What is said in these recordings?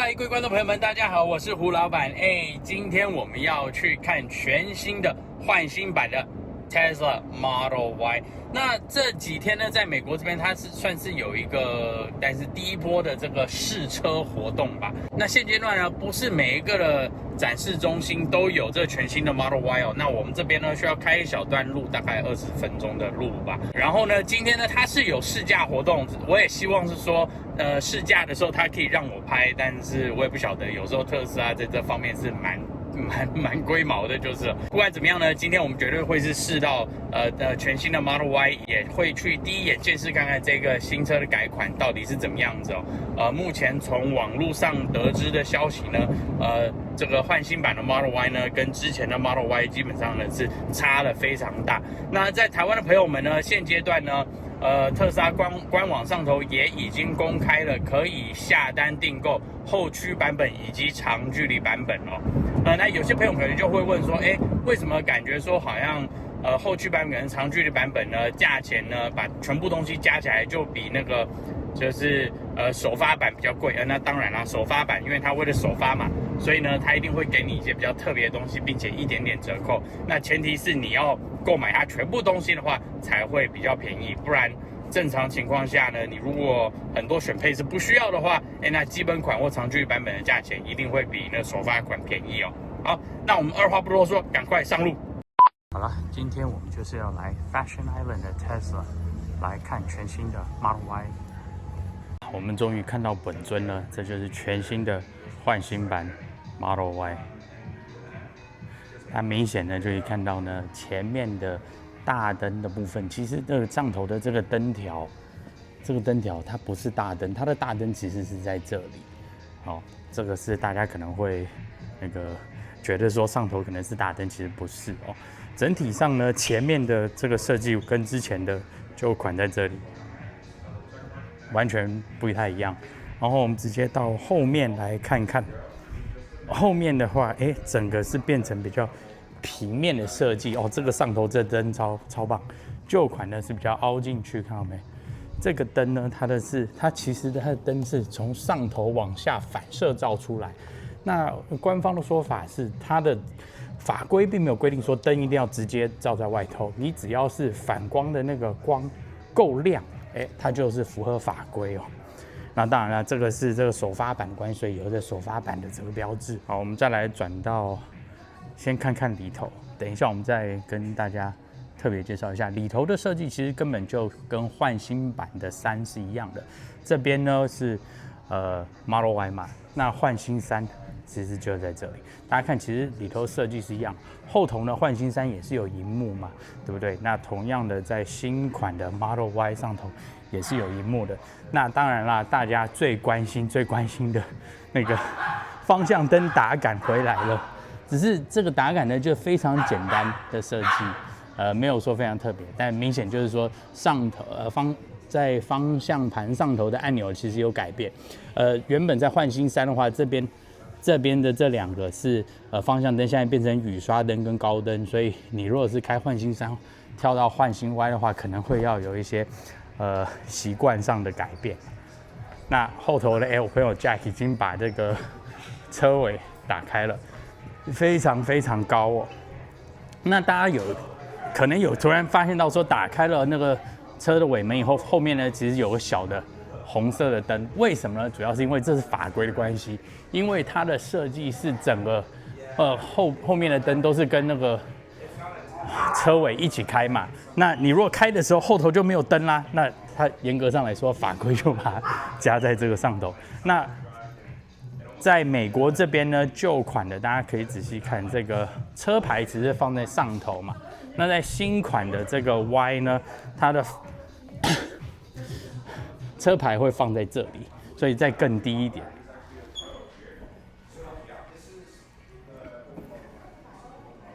嗨，各位观众朋友们，大家好，我是胡老板。今天我们要去看全新的换新版的 Tesla Model Y。那这几天呢，在美国这边，它是算是有一个，但是第一波的这个试车活动吧。那现阶段呢，不是每一个的展示中心都有这全新的 Model Y 哦。那我们这边呢，需要开一小段路，大概20分钟的路吧。然后呢，今天呢，它是有试驾活动，我也希望是说，试驾的时候它可以让我拍，但是我也不晓得，有时候特斯拉在这方面是蛮龟毛的，就是不管怎么样呢，今天我们绝对会是试到全新的 Model Y， 也会去第一眼见识看看这个新车的改款到底是怎么样子哦。目前从网络上得知的消息呢，这个换新版的 Model Y 呢，跟之前的 Model Y 基本上呢是差了非常大。那在台湾的朋友们呢，现阶段呢，特斯拉官网上头也已经公开了可以下单订购后驱版本以及长距离版本哦。那有些朋友可能就会问说，为什么感觉说好像后驱版本跟长距离版本呢，价钱呢把全部东西加起来就比那个就是首发版比较贵？那当然啦，首发版因为它为了首发嘛，所以呢它一定会给你一些比较特别的东西，并且一点点折扣。那前提是你要购买它全部东西的话才会比较便宜，不然正常情况下呢，你如果很多选配是不需要的话，那基本款或长距离版本的价钱一定会比那首发款便宜哦。好，那我们二话不多说，赶快上路。好了，今天我们就是要来 Fashion Island 的 Tesla 来看全新的 Model Y。我们终于看到本尊了，这就是全新的换新版 Model Y。它明显呢就可以看到呢，前面的大灯的部分，其实这个上头的这个灯条，它不是大灯，它的大灯其实是在这里。好，这个是大家可能会觉得说上头可能是大灯，其实不是哦。整体上呢，前面的这个设计跟之前的旧款在这里完全不太一样。然后我们直接到后面来看看，后面的话，整个是变成比较平面的设计哦。这个上头这灯超棒，旧款呢是比较凹进去，看到没？这个灯呢，它其实它的灯是从上头往下反射照出来。那官方的说法是，它的法规并没有规定说灯一定要直接照在外头，你只要是反光的那个光够亮，它就是符合法规哦。那当然了，这个是这个首发版的关系，所以有这首发版的这个标志。好，我们再来转到先看看里头，等一下我们再跟大家特别介绍一下里头的设计，其实根本就跟换新版的3是一样的。这边呢是Model Y 嘛，那换新3其实就在这里。大家看，其实里头设计是一样，后头呢换新3也是有萤幕嘛，对不对？那同样的在新款的 Model Y 上头也是有萤幕的。那当然啦，大家最关心的那个方向灯打杆回来了，只是这个打杆呢就非常简单的设计，没有说非常特别，但明显就是说上头在方向盘上头的按钮其实有改变。原本在换新3的话，这边的这2个是方向灯，现在变成雨刷灯跟高灯，所以你如果是开换新3跳到换新 Y 的话，可能会要有一些习惯上的改变。那后头的我朋友 Jack 已经把这个车尾打开了，非常非常高哦。那大家可能有突然发现到说，打开了那个车的尾门以后，后面呢其实有个小的红色的灯，为什么呢？主要是因为这是法规的关系，因为它的设计是整个后面的灯都是跟那个车尾一起开嘛。那你如果开的时候后头就没有灯啦，那它严格上来说法规就把它加在这个上头。那在美国这边呢，旧款的大家可以仔细看，这个车牌只是放在上头嘛。那在新款的这个 Y 呢，它的车牌会放在这里，所以再更低一点。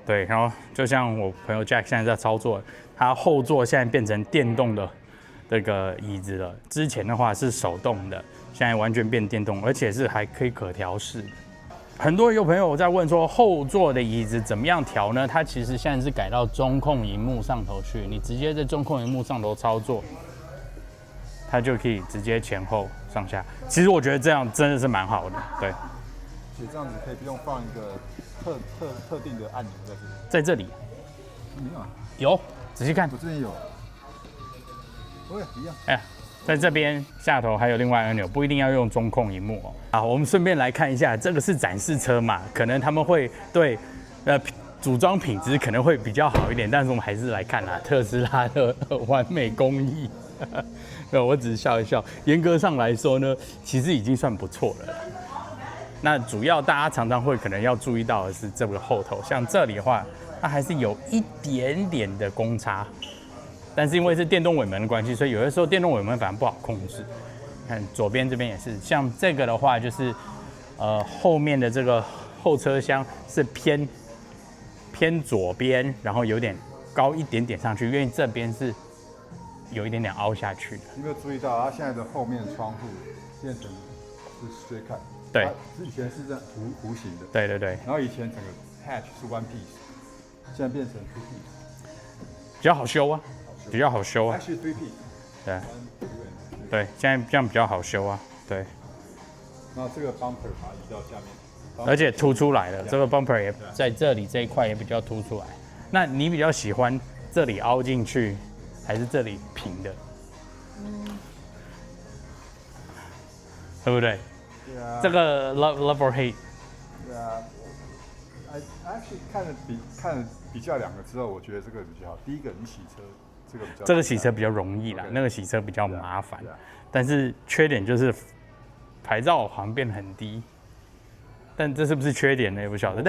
对，然后就像我朋友 Jack 现在在操作，他后座现在变成电动的这个椅子了，之前的话是手动的，现在完全变电动，而且是还可以可调式的。很多有朋友在问说，后座的椅子怎么样调呢？它其实现在是改到中控萤幕上头去，你直接在中控萤幕上头操作，它就可以直接前后上下。其实我觉得这样真的是蛮好的，对。所以这样子可以不用放一个特定的按钮在这里。在这里没有啊？有，仔细看。我这边有。一样。哎，在这边下头还有另外按钮，不一定要用中控萤幕哦。好，我们顺便来看一下，这个是展示车嘛，可能他们会对组装品质可能会比较好一点，但是我们还是来看啦，特斯拉的完美工艺。没有，我只是笑一笑。严格上来说呢，其实已经算不错了啦。那主要大家常常会可能要注意到的是这个后头，像这里的话，它还是有一点点的公差。但是因为是电动尾门的关系，所以有的时候电动尾门反而不好控制。看左边这边也是，像这个的话就是后面的这个后车厢是偏左边，然后有点高一点点上去，因为这边是有一点点凹下去的。有没有注意到它现在的后面的窗户变成是 straight cut？ 对，以前是这样弧形的。对对对。然后以前整个 hatch 是 one piece， 现在变成 two piece， 比较好修啊，比较好修啊。Actually three piece。对。对，现在这样比较好修啊。对。然后这个 bumper 把它移到下面，而且凸出来了，这个 bumper 也在这里这一块也比较凸出来。那你比较喜欢这里凹进去，还是这里平的？对不对？这个 love or hate。对啊。I actually 看了比较两个之后，我觉得这个比较好。第一个，你洗车这个比较。这个洗车比较容易啦，那个洗车比较麻烦。但是缺点就是牌照好像变得很低。但这是不是缺点呢？也不晓得。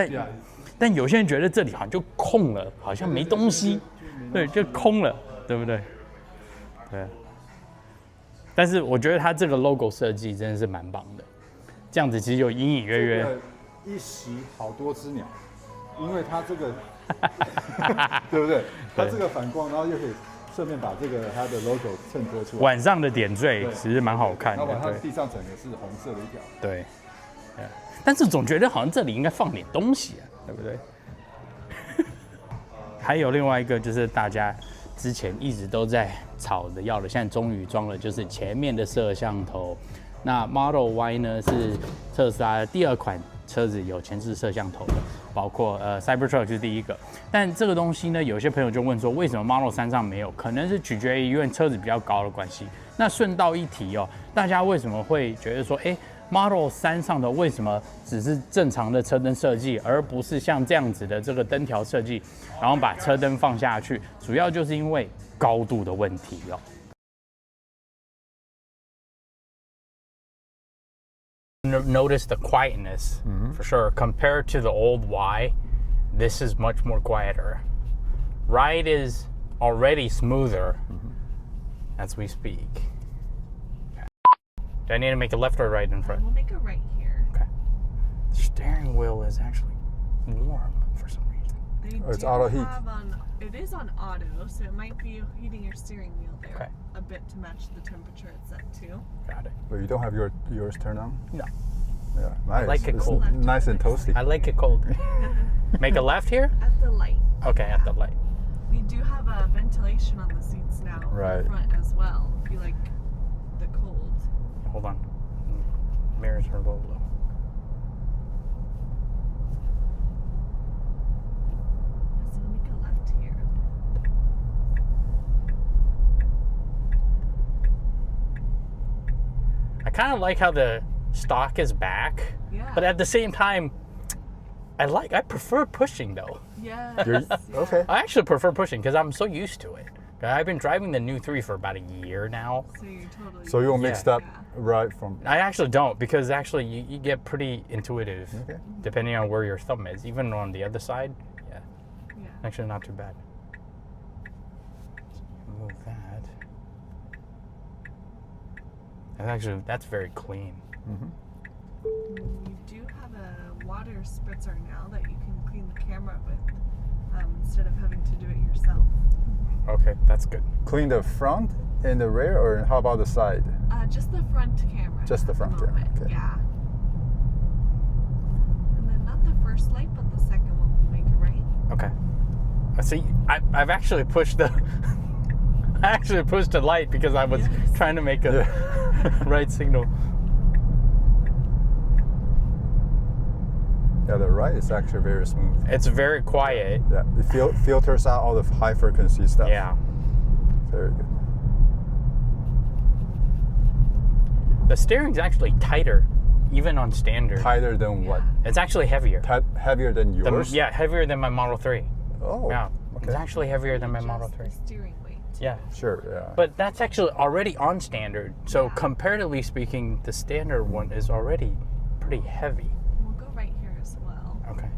但有些人觉得这里好像就空了，好像没东西，对，就空了，对不对？对。但是我觉得它这个 logo 设计真的是蛮棒的，这样子其实有隐隐约约。一时好多只鸟，因为它这个，对不对？它这个反光，然后又可以顺便把这个它的 logo 衬托出来。晚上的点缀其实蛮好看的。然后它地上整个是红色的一条。对。但是总觉得好像这里应该放点东西啊，对不对？还有另外一个就是大家之前一直都在吵的要的，现在终于装了，就是前面的摄像头。那 Model Y 呢是特斯拉的第二款车子有前置摄像头的，包括Cybertruck 是第一个。但这个东西呢，有些朋友就问说，为什么 Model 3上没有？可能是取决于因为车子比较高的关系。那顺道一提哦，大家为什么会觉得说，Model 3上头为什么只是正常的车灯设计，而不是像这样子的这个灯条设计，然后把车灯放下去？主要就是因为高度的问题哦。Notice the quietness for sure. Compared to the old Y, this is much more quieter. Ride is already smoother as we speak. Do I need to make a left or right in front? We'll make a right here. Okay. The steering wheel is actually warm for some reason. It's auto heat. It is on auto, so it might be heating your steering wheel there a bit to match the temperature it's set to. Got it. But you don't have yours turned on? No. Yeah, nice. I like it cold. It's nice and toasty. I like it cold. Make a left here? At the light. Okay, at the light. We do have a ventilation on the seats now Right. in front as well, if you like the cold. Hold on. Mirrors are low. So we'll make a left here. I kind of like how the stock is back, but at the same time, I prefer pushing though. Yes. Okay. I actually prefer pushing because I'm so used to it. I've been driving the new 3 for about a year now. So you're totally. So you'll mix up right from. I actually don't because actually you get pretty intuitive depending on where your thumb is. Even on the other side, yeah. Actually not too bad. Move that. And actually, that's very clean. You do have a water spritzer now that you can clean the camera with instead of having to do it yourself. Okay, that's good. Clean the front and the rear, or how about the side? Just the front camera. Just the front camera, okay. Yeah. And then not the first light, but the second one will make it right. Okay. See, I've actually pushed the I actually pushed the light because I was trying to make a right signal. Yeah, the right is actually very smooth. It's very quiet. Yeah, it filters out all the high frequency stuff. Yeah. Very good. The steering's actually tighter, even on standard. Tighter than what? It's actually heavier. Heavier than yours? Yeah, heavier than my Model 3. Oh. Yeah. Okay. It's actually heavier than my Model Just 3. the steering weight. Yeah. Sure, yeah. But that's actually already on standard. So comparatively speaking, the standard one is already pretty heavy. We'll go right here as well. Okay.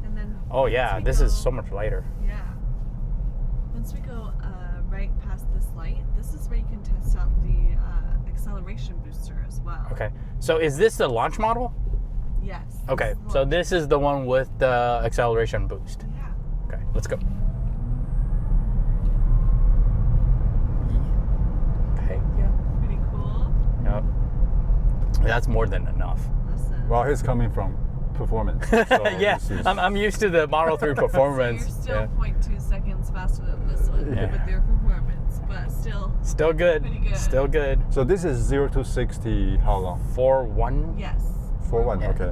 And then. Oh yeah, once we this is go- so much lighter. Yeah. Once we go right past this light, this is where you can test out the acceleration booster as well. Okay. So is this the launch model? Yes. this Okay. is the So launch. this is the one with the acceleration boost. Yeah. Okay, let's go. Okay, yeah. Pretty cool. Yep. That's more than enough. Listen. Well, he's coming from performance. So Yeah, this is- I'm used to the Model 3 performance. You're still Yeah. 0.2 seconds faster than this one Yeah. with your performance, but still. Still good. Pretty good. Still good. So this is 0 to 60, how long? 4-1. Yes. 4-1, Yeah. okay.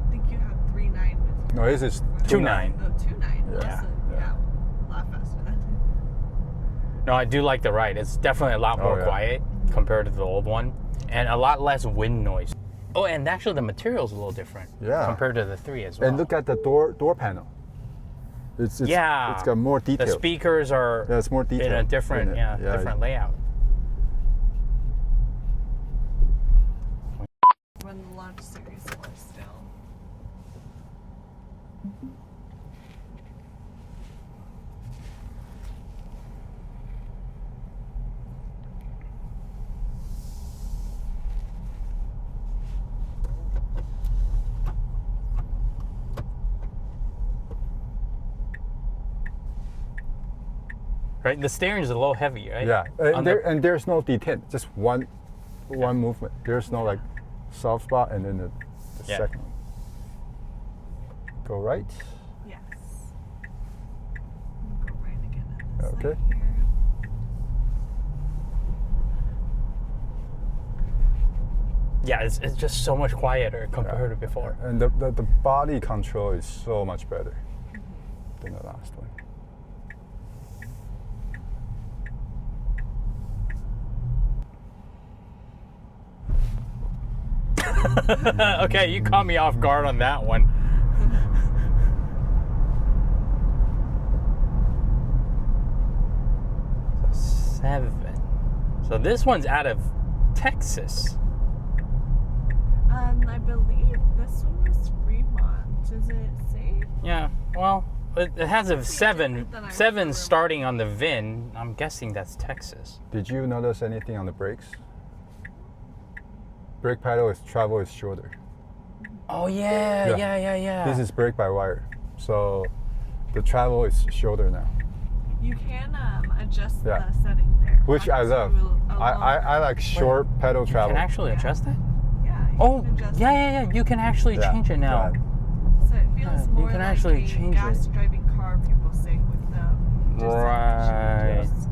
I think you have 3.9 with No, this is 2.9. Oh, 2.9. Yeah. Listen, Yeah. yeah. A lot faster than No, I do like the ride. It's definitely a lot more yeah. quiet compared to the old one, and a lot less wind noise. Oh, and actually the material's a little different Yeah. compared to the 3 as well. And look at the door panel. It's Yeah. It's got more the detail. speakers are Yeah, it's more detail. in a different, different layout. Run the launch series for still. Right, the steering is a little heavy, right? Yeah, On the- and there's no detent, just one movement. There's no like soft spot and then the Yeah. second one. Go right. Yes. We'll go right again at this Okay. light here. Yeah, it's just so much quieter compared to before. And the body control is so much better than the last one. Okay, you caught me off guard on that one. So 7. So this one's out of Texas. I believe this one was Fremont. Does it say? Yeah, well, it has a 7. different than I 7 remember. starting on the VIN. I'm guessing that's Texas. Did you notice anything on the brakes? Brake pedal travel is shorter. Oh yeah, yeah. This is brake by wire, so the travel is shorter now, You can adjust Yeah. the setting there. which I Up love. to a I like short pedal You travel. can actually adjust that? Yeah. You Oh, can adjust yeah. You can actually Yeah, change it now. yeah. So it feels Yeah, you more can like actually a change gas it. driving car, people say, with the Right. adjust.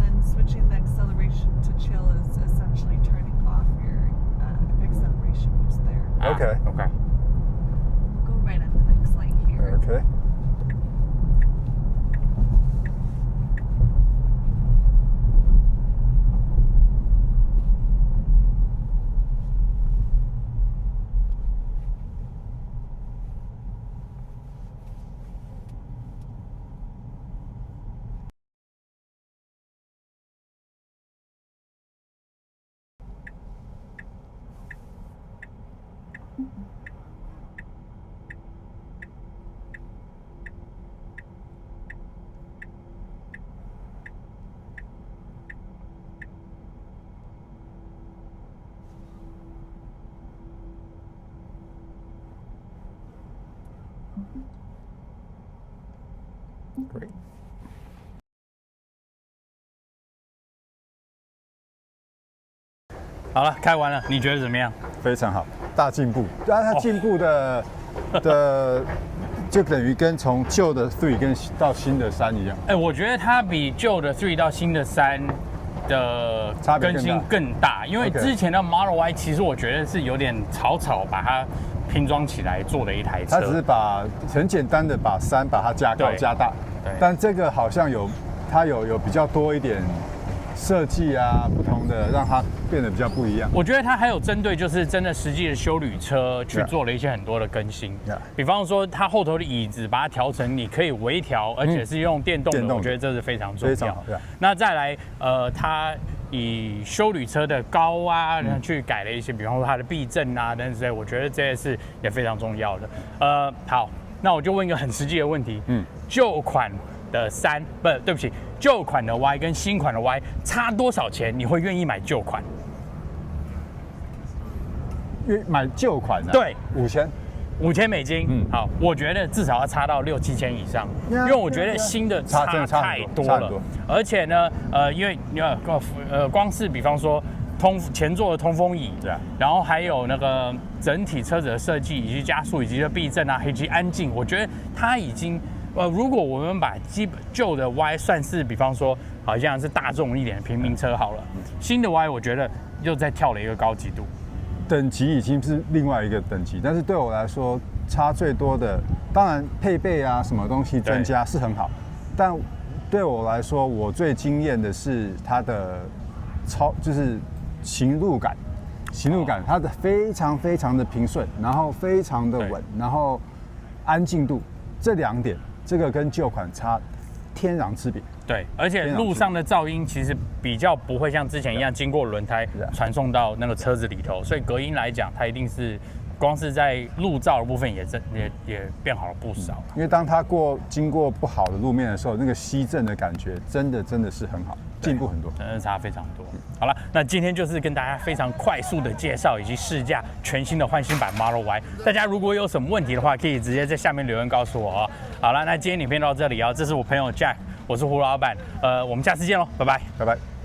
Then switching the acceleration to chill is essentially turning off your acceleration boost there. Ah, Okay. Okay. We'll go right at the next light here. Okay. Great. 好了，开完了，你觉得怎么样？非常好，大进步。但是它进步的就等于跟从旧的3跟到新的3一样。我觉得它比旧的3到新的3的更新更大，因为之前的 Model Y 其实我觉得是有点草把它拼装起来做的一台车。它只是把很简单的把3把它加高加大，但这个好像它有比较多一点设计啊，不同的让它变得比较不一样。我觉得它还有针对就是真的实际的休旅车去做了一些很多的更新，比方说它后头的椅子把它调成你可以微调，而且是用电动的，我觉得这是非常重要。那再来它以休旅车的高啊去改了一些，比方说它的避震啊等等，我觉得这些是也非常重要的。好，那我就问一个很实际的问题，旧款的对不起，旧款的 Y 跟新款的 Y 差多少钱？你会愿意买旧款？买旧款的，对，5000美金。好，我觉得至少要差到6、7千以上，因为我觉得新的差太多了，而且呢，因为光是比方说前座的通风椅，然后还有那个整体车子的设计，以及加速，以及避震啊，以及安静，我觉得它已经如果我们把旧的 Y 算是比方说好像是大众一点的平民车好了，新的 Y 我觉得又再跳了一个高级度。等级已经是另外一个等级，但是对我来说差最多的，当然配备啊什么东西增加是很好，但对我来说我最惊艳的是它的就是行路感，它的非常的平顺，然后非常的稳，然后安静度这2点，这个跟旧款差天壤之别。对，而且路上的噪音其实比较不会像之前一样经过轮胎传送到那个车子里头，所以隔音来讲，它一定是光是在路噪的部分也变好了不少。因为当它经过不好的路面的时候，那个吸震的感觉真的是很好，进步很多，真的差非常多。好了，那今天就是跟大家非常快速的介绍以及试驾全新的换新版 Model Y。大家如果有什么问题的话，可以直接在下面留言告诉我哦。好了，那今天影片到这里哦，这是我朋友 Jack， 我是胡老板，我们下次见喽，拜拜，拜拜。